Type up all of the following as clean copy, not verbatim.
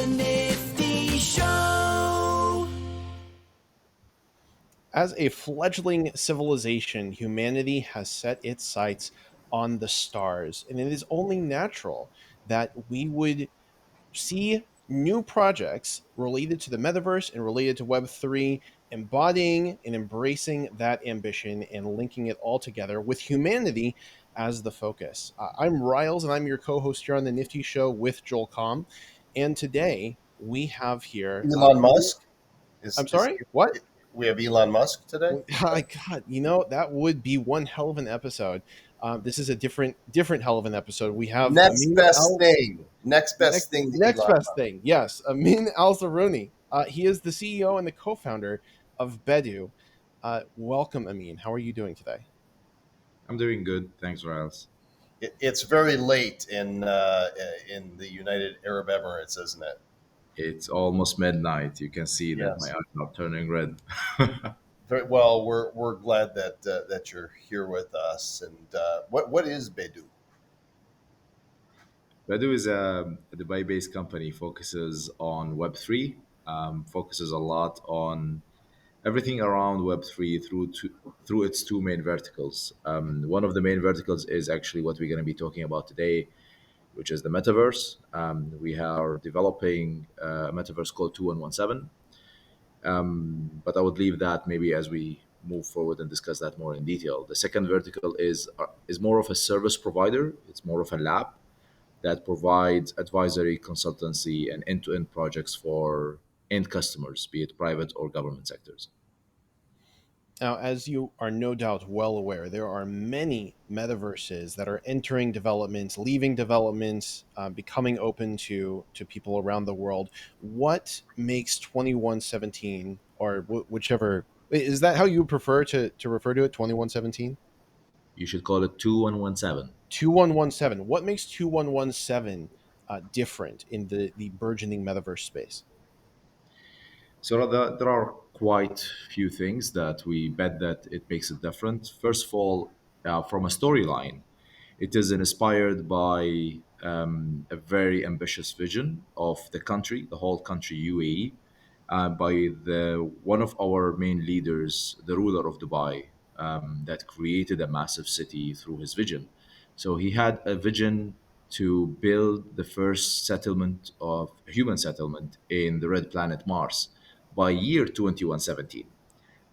the Nifty Show. As a fledgling civilization, humanity has set its sights on the stars, and it is only natural that we would see new projects related to the metaverse and related to Web3, embodying and embracing that ambition and linking it all together with humanity as the focus. I'm Riles, and I'm your co host here on the Nifty Show with Joel Com. And today we have here. Elon Musk I'm is sorry, what? we have Elon Musk today. God, that would be one hell of an episode. This is a different hell of an episode. We have Next Amin best Al thing. Next best thing to next Elon best Musk. thing. Yes, Amin Al Zaruni. He is the CEO and the co-founder of Bedu. Welcome, Amin. How are you doing today? I'm doing good. Thanks, Riles. It's very late in the United Arab Emirates, isn't it? It's almost midnight. You can see that my Yes. eyes are turning red. Very well. We're glad that you're here with us. And what is Bedu? Bedu is a Dubai-based company, focuses on Web3, focuses a lot on everything around Web3 through its two main verticals. One of the main verticals is actually what we're going to be talking about today, which is the metaverse. We are developing a metaverse called 2117. But I would leave that maybe as we move forward and discuss that more in detail. The second vertical is more of a service provider. It's more of a lab that provides advisory, consultancy, and end-to-end projects for end customers, be it private or government sectors. Now, as you are no doubt well aware, there are many metaverses that are entering developments, leaving developments, becoming open to people around the world. What makes 2117, or whichever, is that how you prefer to refer to it, 2117? You should call it 2117. 2117. What makes 2117 different in the burgeoning metaverse space? So there are quite few things that we bet that it makes it different. First of all, from a storyline, it is inspired by a very ambitious vision of the country, the whole country UAE, by the one of our main leaders, the ruler of Dubai, that created a massive city through his vision. So he had a vision to build the first settlement of human settlement in the red planet Mars by year 2117.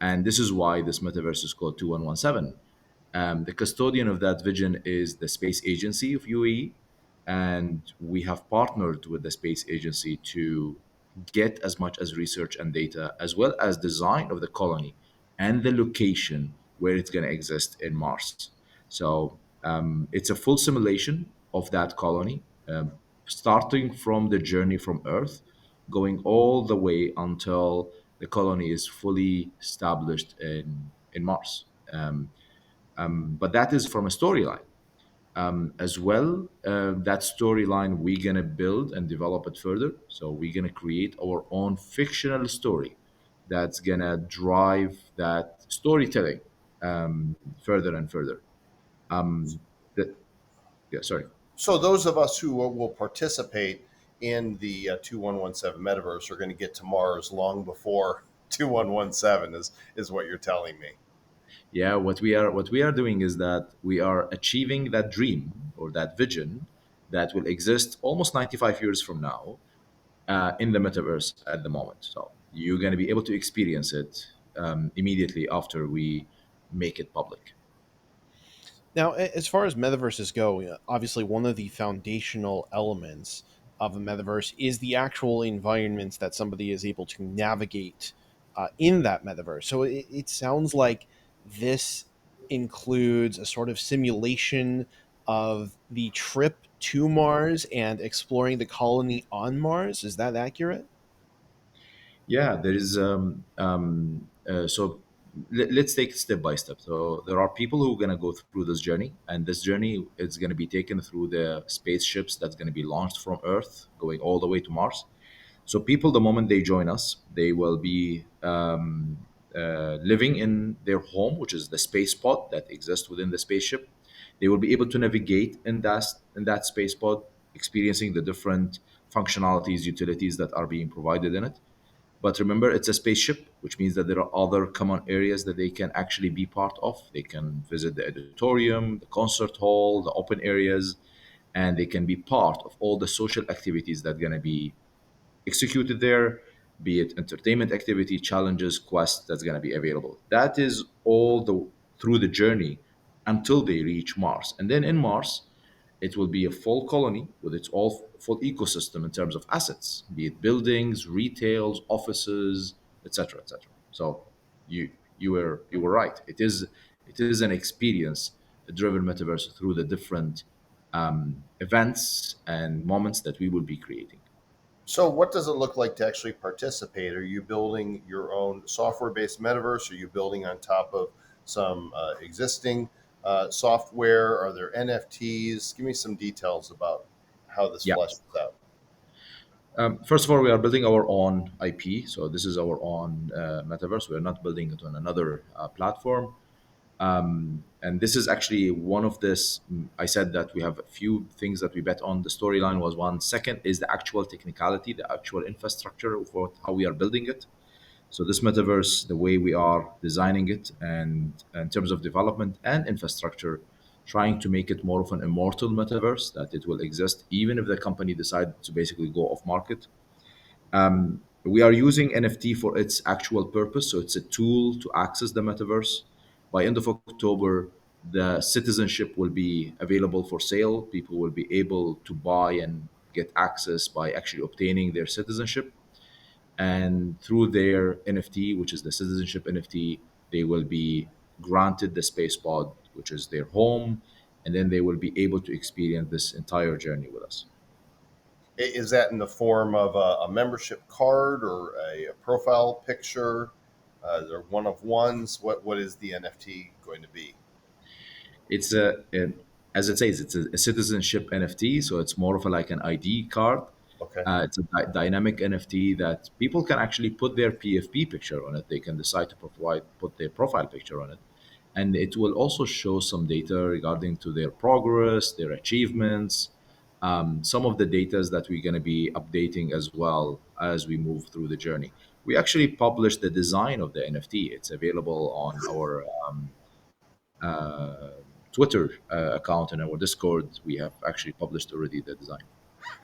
And this is why this metaverse is called 2117. The custodian of that vision is the Space Agency of UAE, and we have partnered with the Space Agency to get as much as research and data, as well as design of the colony and the location where it's going to exist in Mars. So it's a full simulation of that colony, starting from the journey from Earth, going all the way until the colony is fully established in Mars. But that is from a storyline. As well, that storyline we're gonna build and develop it further. So we're gonna create our own fictional story that's gonna drive that storytelling further and further. Um, that, yeah, sorry. So those of us who will participate in the 2117 metaverse are going to get to Mars long before 2117 is what you're telling me. Yeah, what we are doing is that we are achieving that dream or that vision that will exist almost 95 years from now in the metaverse at the moment. So you're going to be able to experience it immediately after we make it public. Now, as far as metaverses go, obviously one of the foundational elements of a metaverse is the actual environments that somebody is able to navigate in that metaverse. So it sounds like this includes a sort of simulation of the trip to Mars and exploring the colony on Mars. Is that accurate? Yeah, there is. So let's take it step by step. So there are people who are going to go through this journey, and this journey is going to be taken through the spaceships that's going to be launched from Earth, going all the way to Mars. So people, the moment they join us, they will be living in their home, which is the space pod that exists within the spaceship. They will be able to navigate in that space pod, experiencing the different functionalities, utilities that are being provided in it. But remember, it's a spaceship, which means that there are other common areas that they can actually be part of. They can visit the auditorium, the concert hall, the open areas, and they can be part of all the social activities that are going to be executed there, be it entertainment activity, challenges, quests that's going to be available. That is all the through the journey until they reach Mars. And then in Mars, it will be a full colony with its all full ecosystem in terms of assets, be it buildings, retails, offices, etc., etc. So you you were right. It is an experience driven metaverse through the different events and moments that we will be creating. So, what does it look like to actually participate? Are you building your own software-based metaverse? Are you building on top of some existing software? Are there NFTs? Give me some details about how this Yeah. fleshes out. First of all, we are building our own IP. So this is our own metaverse. We're not building it on another platform. And this is actually one of this. I said that we have a few things that we bet on. The storyline was one. Second is the actual technicality, the actual infrastructure of how we are building it. So this metaverse, the way we are designing it, and in terms of development and infrastructure, trying to make it more of an immortal metaverse that it will exist even if the company decides to basically go off market. We are using NFT for its actual purpose, so it's a tool to access the metaverse. By end of October, the citizenship will be available for sale. People will be able to buy and get access by actually obtaining their citizenship, and through their NFT, which is the citizenship NFT, they will be granted the space pod, which is their home, and then they will be able to experience this entire journey with us. Is that in the form of a membership card or a profile picture? They're one of ones. What is the NFT going to be? It's as it says, it's a citizenship NFT, so it's more of a, like an ID card. Okay. It's a dynamic NFT that people can actually put their PFP picture on it. They can decide to put their profile picture on it, and it will also show some data regarding to their progress, their achievements, some of the data that we're going to be updating as well as we move through the journey. We actually published the design of the NFT. It's available on our uh, Twitter account and our Discord. We have actually published already the design.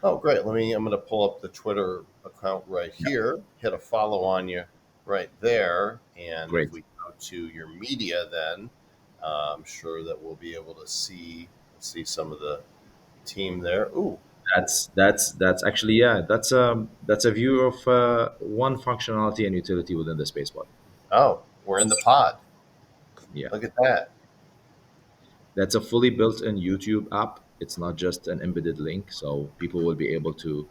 Oh, great. I'm going to pull up the Twitter account right here, hit a follow on you right there. And if Great. we go to your media, then I'm sure that we'll be able to see some of the team there. Ooh, That's actually, yeah. That's a view of one functionality and utility within the spaceport. oh, we're in the pod. Yeah, Look at that. that's a fully built-in YouTube app. It's not just an embedded link, so people will be able to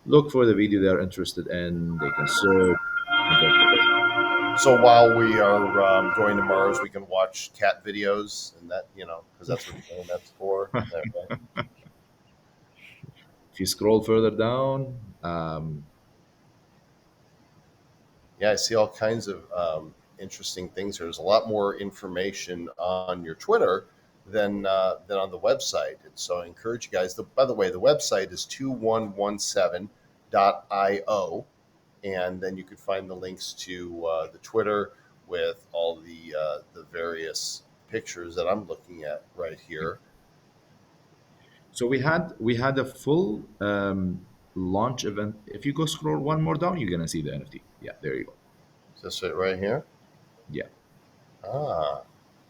look for the video they're interested in. They can search and go from there. So while we are going to Mars, we can watch cat videos and that, because that's what the internet's for. Is that right? If you scroll further down, Yeah, I see all kinds of interesting things here. There's a lot more information on your Twitter than on the website, and so I encourage you guys. By the way, the website is 2117.io, and then you can find the links to the Twitter with all the various pictures that I'm looking at right here. so we had a full launch event. If you go scroll one more down, you're gonna see the NFT. Yeah, there you go. Is this it right here? Yeah. Ah,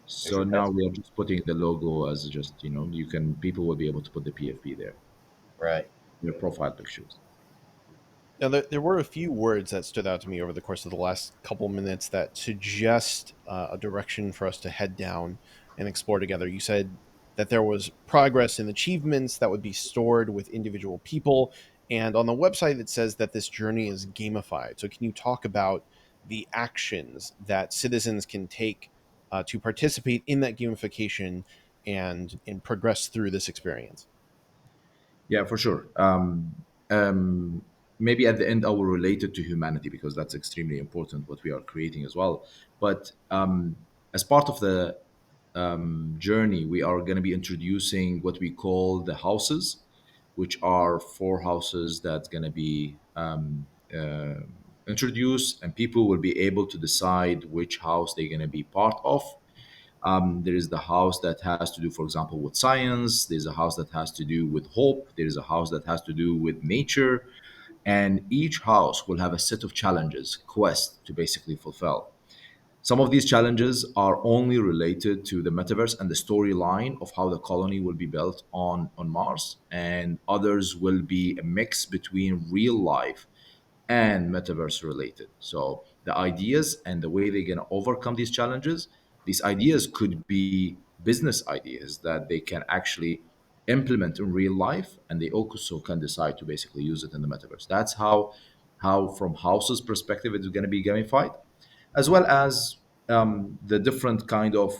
there's So your now pet. we are just putting the logo as just, you can people will be able to put the PFP there, Right. their profile pictures. Now, there were a few words that stood out to me over the course of the last couple minutes that suggest a direction for us to head down and explore together. You said that there was progress and achievements that would be stored with individual people. And on the website, it says that this journey is gamified. So, can you talk about the actions that citizens can take to participate in that gamification and progress through this experience? Yeah, for sure. Maybe at the end I will relate it to humanity because that's extremely important what we are creating as well. But as part of the journey, we are going to be introducing what we call the houses. which are four houses that's going to be introduced, and people will be able to decide which house they're going to be part of. There is the house that has to do, for example, with science. There's a house that has to do with hope. There is a house that has to do with nature. And each house will have a set of challenges, quests to basically fulfill. Some of these challenges are only related to the metaverse and the storyline of how the colony will be built on Mars, and others will be a mix between real life and metaverse related. So the ideas and the way they're going to overcome these ideas could be business ideas that they can actually implement in real life, and they also can decide to basically use it in the metaverse. That's how from house's perspective it's going to be gamified, as well as the different kind of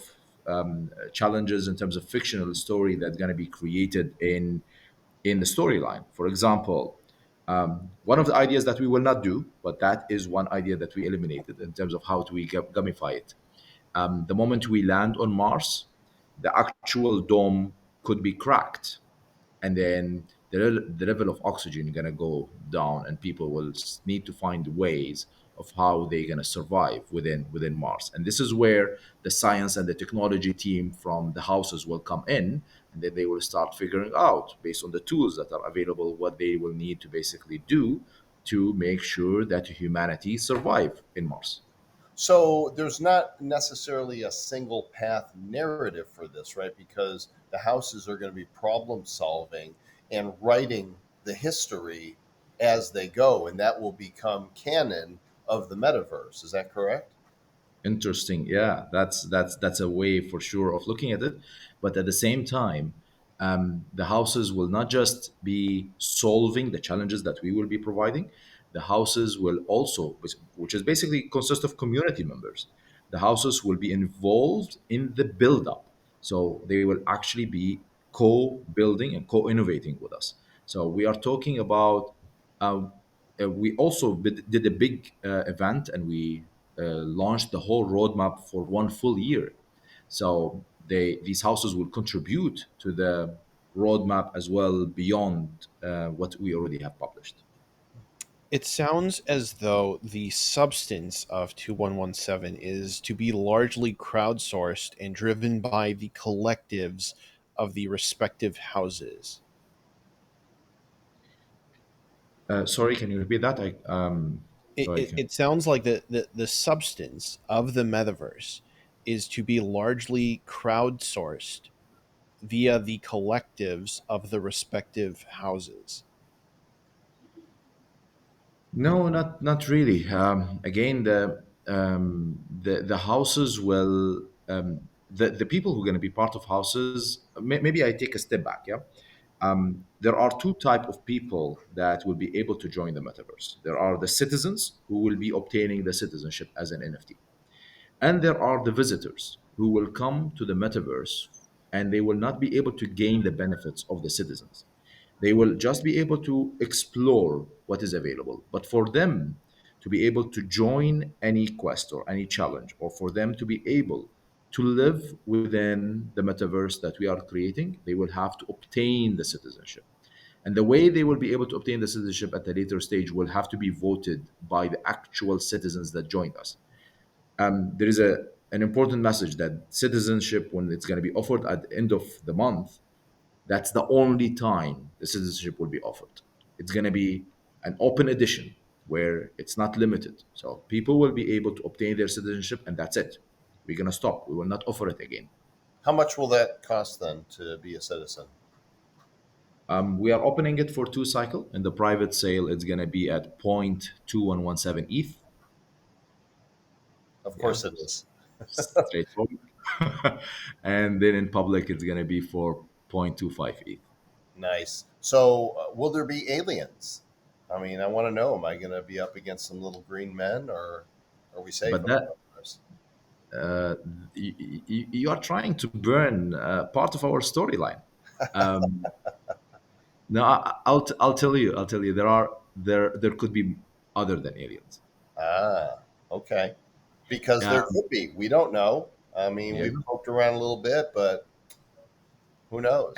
challenges in terms of fictional story that's going to be created in the storyline. For example, one of the ideas that we will not do, but that is one idea that we eliminated in terms of how do we gamify it. The moment we land on Mars, the actual dome could be cracked, and then the level of oxygen going to go down, and people will need to find ways of how they're going to survive within Mars. And this is where the science and the technology team from the houses will come in, and then they will start figuring out, based on the tools that are available, what they will need to basically do to make sure that humanity survive in Mars. So there's not necessarily a single path narrative for this, right? Because the houses are going to be problem solving and writing the history as they go, and that will become canon of the metaverse. Is that correct? Interesting. Yeah, that's a way for sure of looking at it. But at the same time, the houses will not just be solving the challenges that we will be providing. The houses will also, which is basically consist of community members. The houses will be involved in the build-up, so they will actually be co-building and co-innovating with us. So we are talking about uh, we also did a big event, and we launched the whole roadmap for 1 full year. So these houses will contribute to the roadmap as well beyond what we already have published. It sounds as though the substance of 2117 is to be largely crowdsourced and driven by the collectives of the respective houses. Sorry, can you repeat that? It, So I it, can. it sounds like the substance of the metaverse is to be largely crowdsourced via the collectives of the respective houses. No, not really. Again, the houses will the people who are going to be part of houses. Maybe I take a step back. Yeah, there are two type of people that will be able to join the metaverse. There are the citizens who will be obtaining the citizenship as an NFT, and there are the visitors who will come to the metaverse, and they will not be able to gain the benefits of the citizens. They will just be able to explore what is available. But for them to be able to join any quest or any challenge, or for them to be able to live within the metaverse that we are creating, they will have to obtain the citizenship. And the way they will be able to obtain the citizenship at a later stage will have to be voted by the actual citizens that joined us. There is an important message that citizenship, when it's going to be offered at the end of the month, that's the only time the citizenship will be offered. It's going to be an open edition where it's not limited. So people will be able to obtain their citizenship, and that's it. We're going to stop. We will not offer it again. How much will that cost then to be a citizen? We are opening it for two cycle. In the private sale, it's going to be at 0.2117 ETH. Of Yeah, course it is. straightforward. And then in public, it's going to be for 0.25 ETH. Nice. So, will there be aliens? I mean, I want to know. Am I going to be up against some little green men, or are we safe But in the that metaverse? uh, you are trying to burn part of our storyline. Um, no, I'll tell you there could be other than aliens. Ah, okay. Because there Um, could be. We don't know. I mean, yeah, we've poked around a little bit, but who and knows?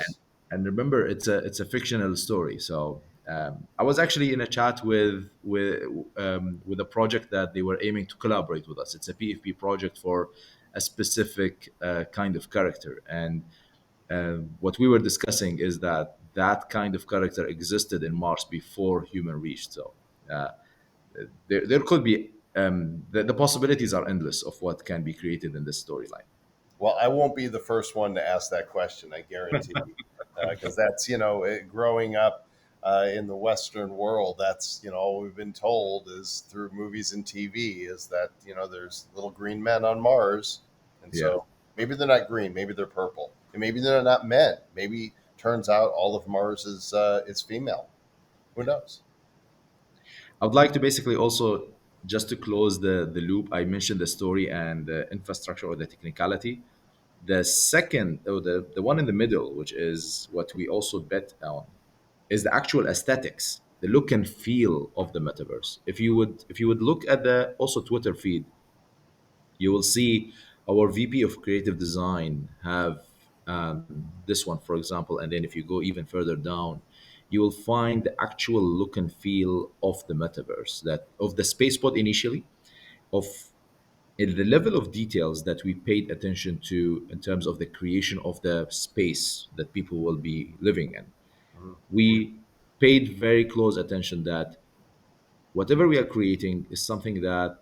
And remember, it's a fictional story. So I was actually in a chat with a project that they were aiming to collaborate with us. It's a PFP project for a specific kind of character, and what we were discussing is that that kind of character existed in Mars before human reached. So uh, there could be the possibilities are endless of what can be created in this storyline. Well, I won't be the first one to ask that question, I guarantee, because that's growing up in the Western world. That's all we've been told is through movies and TV is that there's little green men on Mars, and Yeah. so maybe they're not green, maybe they're purple, and maybe they're not men. Maybe turns out all of Mars is female. Who knows? I would like to basically also, just to close the loop, I mentioned the story and the infrastructure or the technicality. The second, or the one in the middle, which is what we also bet on, is the actual aesthetics, the look and feel of the metaverse. If you would look at the also Twitter feed, you will see our VP of creative design have this one, for example, and then if you go even further down, you will find the actual look and feel of the metaverse, that of the spaceport initially, of the level of details that we paid attention to in terms of the creation of the space that people will be living in. Mhm. We paid very close attention that whatever we are creating is something that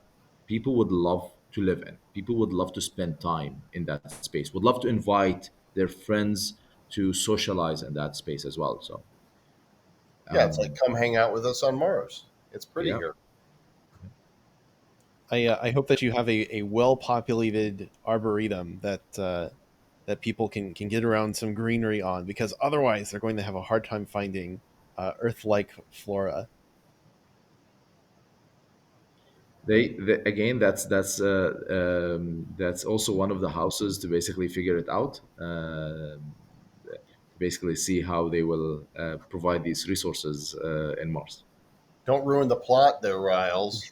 people would love to live in. People would love to spend time in that space, would love to invite their friends to socialize in that space as well. So, Yeah, it's like come hang out with us on Mars. It's pretty yeah. here. I hope that you have a well populated arboretum that people can get around some greenery on, because otherwise they're going to have a hard time finding Earth like flora. Again, that's also one of the houses to basically figure it out. To basically see how they will provide these resources in Mars. Don't ruin the plot there, Riles.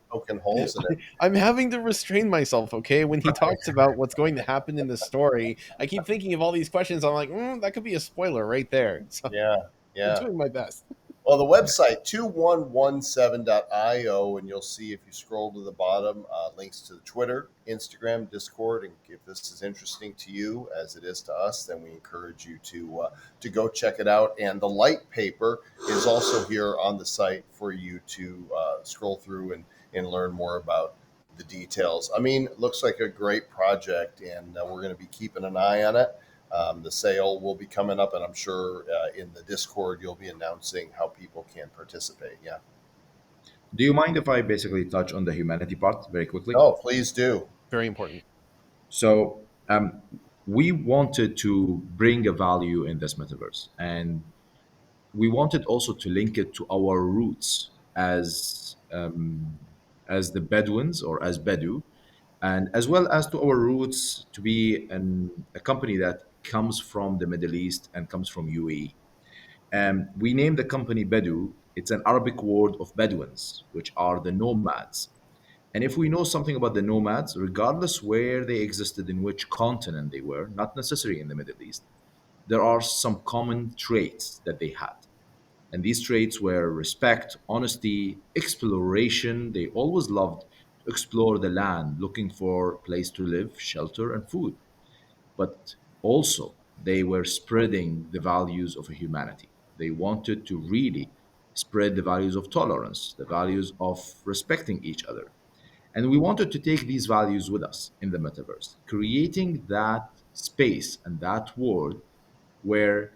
Poking holes in it. I'm having to restrain myself, okay? When he talks about what's going to happen in the story, I keep thinking of all these questions. I'm like, that could be a spoiler right there. So Yeah, I'm yeah. doing my best. Well, the website 2117.io, and you'll see if you scroll to the bottom, links to the Twitter, Instagram, Discord. And if this is interesting to you as it is to us, then we encourage you to go check it out. And the light paper is also here on the site for you to scroll through and learn more about the details. I mean, it looks like a great project, and we're going to be keeping an eye on it. The sale will be coming up, and I'm sure in the Discord you'll be announcing how people can participate. Yeah. Do you mind if I basically touch on the humanity part very quickly? No, please do. Very important. So we wanted to bring a value in this metaverse, and we wanted also to link it to our roots as the Bedouins or as Bedu, and as well as to our roots to be a company that comes from the Middle East and comes from UAE. We named the company Bedu. It's an Arabic word of Bedouins, which are the nomads. And if we know something about the nomads, regardless where they existed, in which continent they were, not necessarily in the Middle East, there are some common traits that they had. And these traits were respect, honesty, exploration. They always loved to explore the land, looking for a place to live, shelter, and food. But also, they were spreading the values of humanity. They wanted to really spread the values of tolerance, the values of respecting each other. And we wanted to take these values with us in the metaverse, creating that space and that world where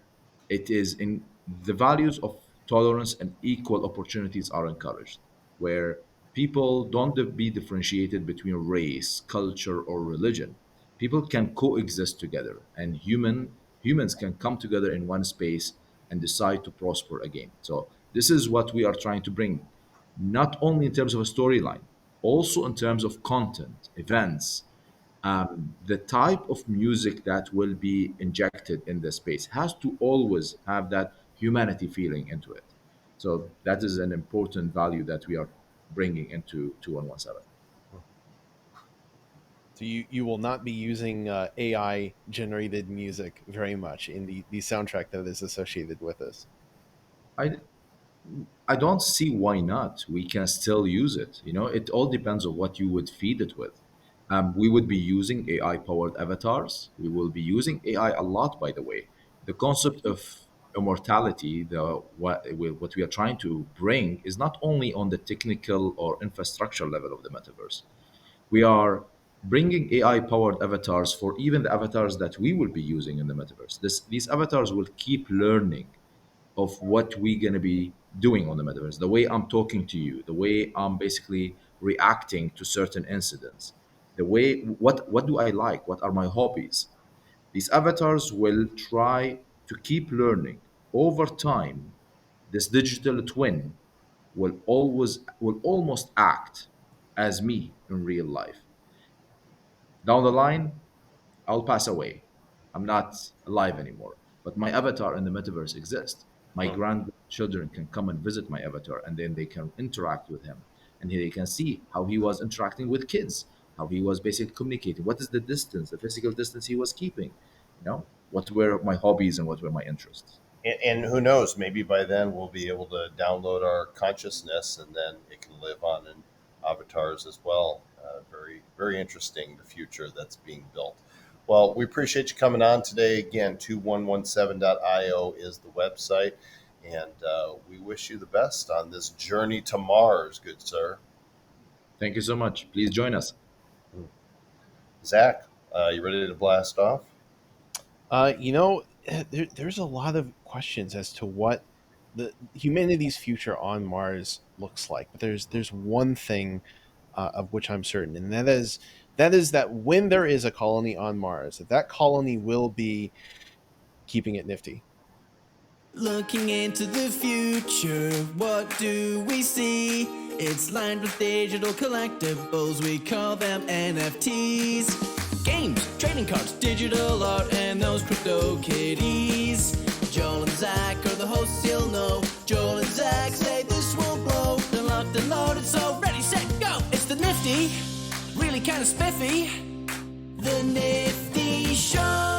it is in the values of tolerance and equal opportunities are encouraged, where people don't be differentiated between race, culture, or religion. People can coexist together, and humans can come together in one space and decide to prosper again. So this is what we are trying to bring, not only in terms of a storyline, also in terms of content, events, the type of music that will be injected in the space has to always have that humanity feeling into it. So that is an important value that we are bringing into 2117. So you will not be using AI generated music very much in the soundtrack that is associated with this. I I don't see why not. We can still use it. It all depends on what you would feed it with. We would be using AI powered avatars. We will be using AI a lot, by the way. The concept of immortality, what we are trying to bring, is not only on the technical or infrastructure level of the metaverse. We are bringing AI powered avatars for even the avatars that we will be using in the metaverse. These avatars will keep learning of what we're going to be doing on the metaverse, the way I'm talking to you, the way I'm basically reacting to certain incidents, the way what do I like, what are my hobbies. These avatars will try to keep learning over time. This digital twin will almost act as me in real life. Down the line, I'll pass away. I'm not alive anymore. But my avatar in the metaverse exists. My Hmm. grandchildren can come and visit my avatar, and then they can interact with him. And they can see how he was interacting with kids, how he was basically communicating. What is the distance, the physical distance he was keeping? What were my hobbies and what were my interests? And who knows, maybe by then we'll be able to download our consciousness and then it can live on in avatars as well. Very, very interesting, the future that's being built. Well, we appreciate you coming on today. Again, 2117.io is the website. And we wish you the best on this journey to Mars, good sir. Thank you so much. Please join us. Zach, you ready to blast off? There's a lot of questions as to what the humanity's future on Mars looks like. But there's one thing of which I'm certain, and that is that when there is a colony on Mars, that colony will be keeping it nifty. Looking into the future, what do we see? It's lined with digital collectibles, we call them NFTs. Games, trading cards, digital art, and those crypto kitties. Joel and Zach are the hosts, you'll know. Joel and Zach say this will blow. They're locked and loaded, so ready, set, go! It's the nifty, really kinda spiffy. The Nifty Show.